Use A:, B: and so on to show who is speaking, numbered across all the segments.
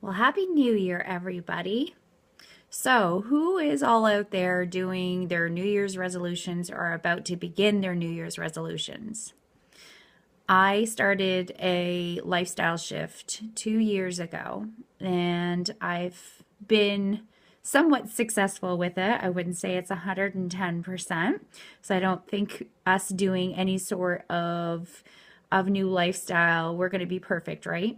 A: Well, Happy New Year, everybody. So, who is all out there doing their New Year's resolutions or about to begin their New Year's resolutions? I started a lifestyle shift 2 years ago, and I've been somewhat successful with it. I wouldn't say it's 110%. So I don't think us doing any sort of new lifestyle, we're going to be perfect, right?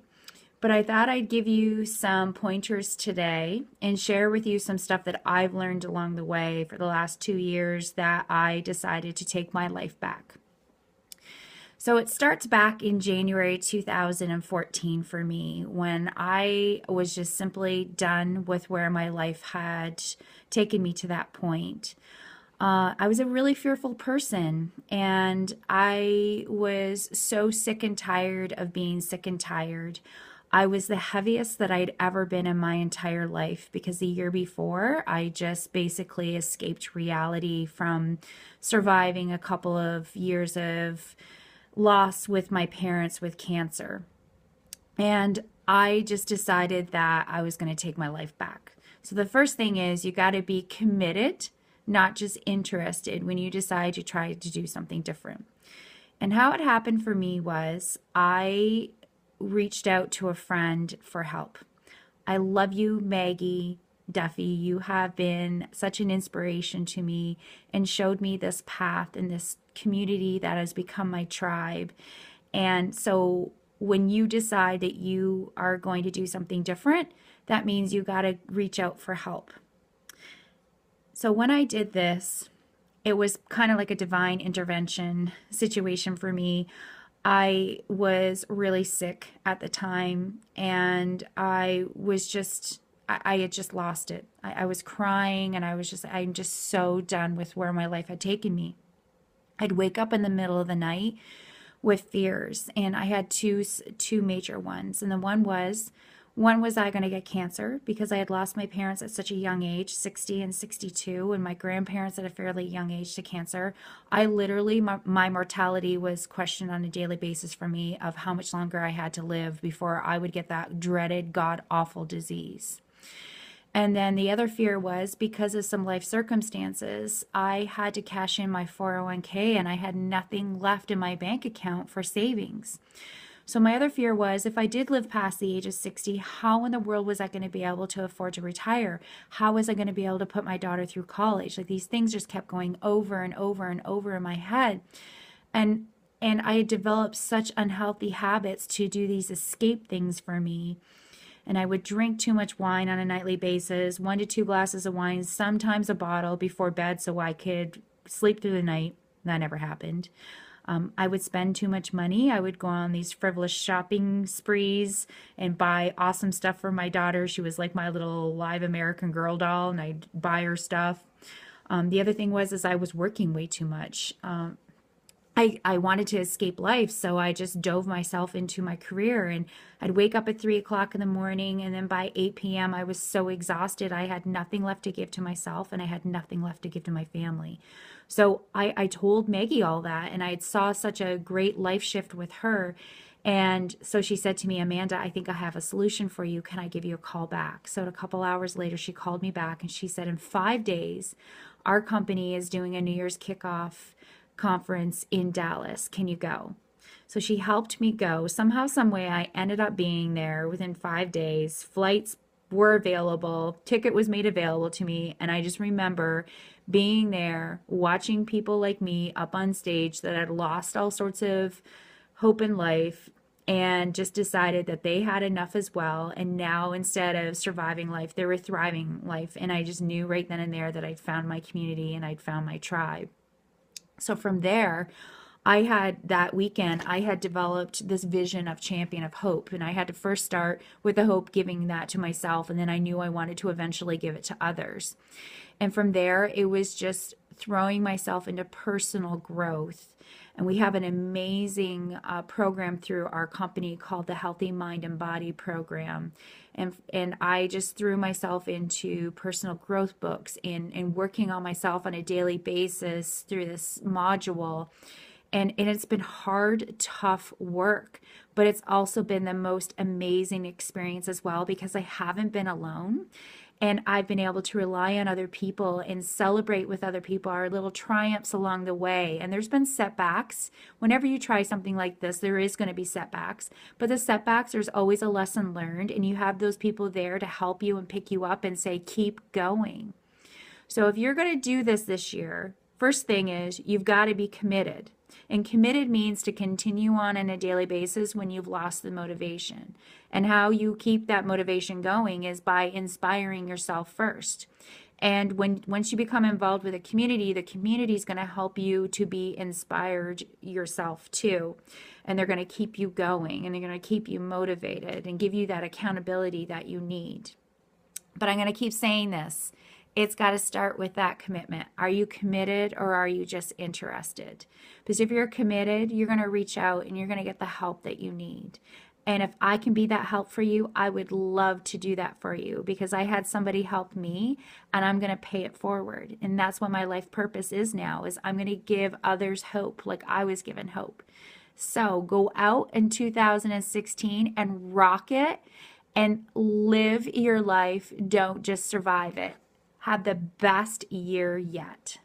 A: But I thought I'd give you some pointers today and share with you some stuff that I've learned along the way for the last 2 years that I decided to take my life back. So it starts back in January 2014 for me when I was just simply done with where my life had taken me to that point. I was a really fearful person, and I was so sick and tired of being sick and tired. I was the heaviest that I'd ever been in my entire life because the year before, I just basically escaped reality from surviving a couple of years of loss with my parents with cancer. And I just decided that I was going to take my life back. So the first thing is you got to be committed, not just interested when you decide to try to do something different. And how it happened for me was I reached out to a friend for help. I love you, Maggie Duffy. You have been such an inspiration to me and showed me this path and this community that has become my tribe. And so when you decide that you are going to do something different, that means you got to reach out for help. So when I did this, it was kind of like a divine intervention situation for me. I was really sick at the time, and I had just lost it. I was crying, and I'm just so done with where my life had taken me. I'd wake up in the middle of the night with fears, and I had two major ones. And the one was I going to get cancer because I had lost my parents at such a young age, 60 and 62, and my grandparents at a fairly young age to cancer. I literally, my mortality was questioned on a daily basis for me of how much longer I had to live before I would get that dreaded, god-awful disease. And then the other fear was because of some life circumstances, I had to cash in my 401k and I had nothing left in my bank account for savings. So my other fear was if I did live past the age of 60, how in the world was I going to be able to afford to retire? How was I going to be able to put my daughter through college? Like these things just kept going over and over and over in my head. And I had developed such unhealthy habits to do these escape things for me. And I would drink too much wine on a nightly basis, 1 to 2 glasses of wine, sometimes a bottle before bed so I could sleep through the night. That never happened. I would spend too much money. I would go on these frivolous shopping sprees and buy awesome stuff for my daughter. She was like my little live American Girl doll, and I'd buy her stuff. The other thing was I was working way too much. I wanted to escape life, so I just dove myself into my career, and I'd wake up at 3 o'clock in the morning, and then by 8 p.m. I was so exhausted. I had nothing left to give to myself, and I had nothing left to give to my family. So I told Maggie all that, and I saw such a great life shift with her. And so she said to me, Amanda, I think I have a solution for you. Can I give you a call back? So a couple hours later, she called me back, and she said, in 5 days, our company is doing a New Year's kickoff conference in Dallas. Can you go? So she helped me go. Somehow, some way, I ended up being there within 5 days. Flights were available. Ticket was made available to me. And I just remember being there, watching people like me up on stage that had lost all sorts of hope in life and just decided that they had enough as well. And now instead of surviving life, they were thriving life. And I just knew right then and there that I'd found my community and I'd found my tribe. So from there, that weekend, I had developed this vision of champion of hope. And I had to first start with the hope, giving that to myself. And then I knew I wanted to eventually give it to others. And from there, it was just throwing myself into personal growth. And we have an amazing program through our company called the Healthy Mind and Body Program. And I just threw myself into personal growth books and working on myself on a daily basis through this module. And it's been hard, tough work, but it's also been the most amazing experience as well because I haven't been alone. And I've been able to rely on other people and celebrate with other people our little triumphs along the way. And there's been setbacks. Whenever you try something like this, there is going to be setbacks. But the setbacks, there's always a lesson learned. And you have those people there to help you and pick you up and say, keep going. So if you're going to do this year, first thing is you've got to be committed. And committed means to continue on a daily basis when you've lost the motivation. And how you keep that motivation going is by inspiring yourself first. And once you become involved with a community, the community is going to help you to be inspired yourself too. And they're going to keep you going and they're going to keep you motivated and give you that accountability that you need. But I'm going to keep saying this. It's got to start with that commitment. Are you committed or are you just interested? Because if you're committed, you're going to reach out and you're going to get the help that you need. And if I can be that help for you, I would love to do that for you because I had somebody help me and I'm going to pay it forward. And that's what my life purpose is now, is I'm going to give others hope like I was given hope. So go out in 2016 and rock it and live your life. Don't just survive it. Have the best year yet.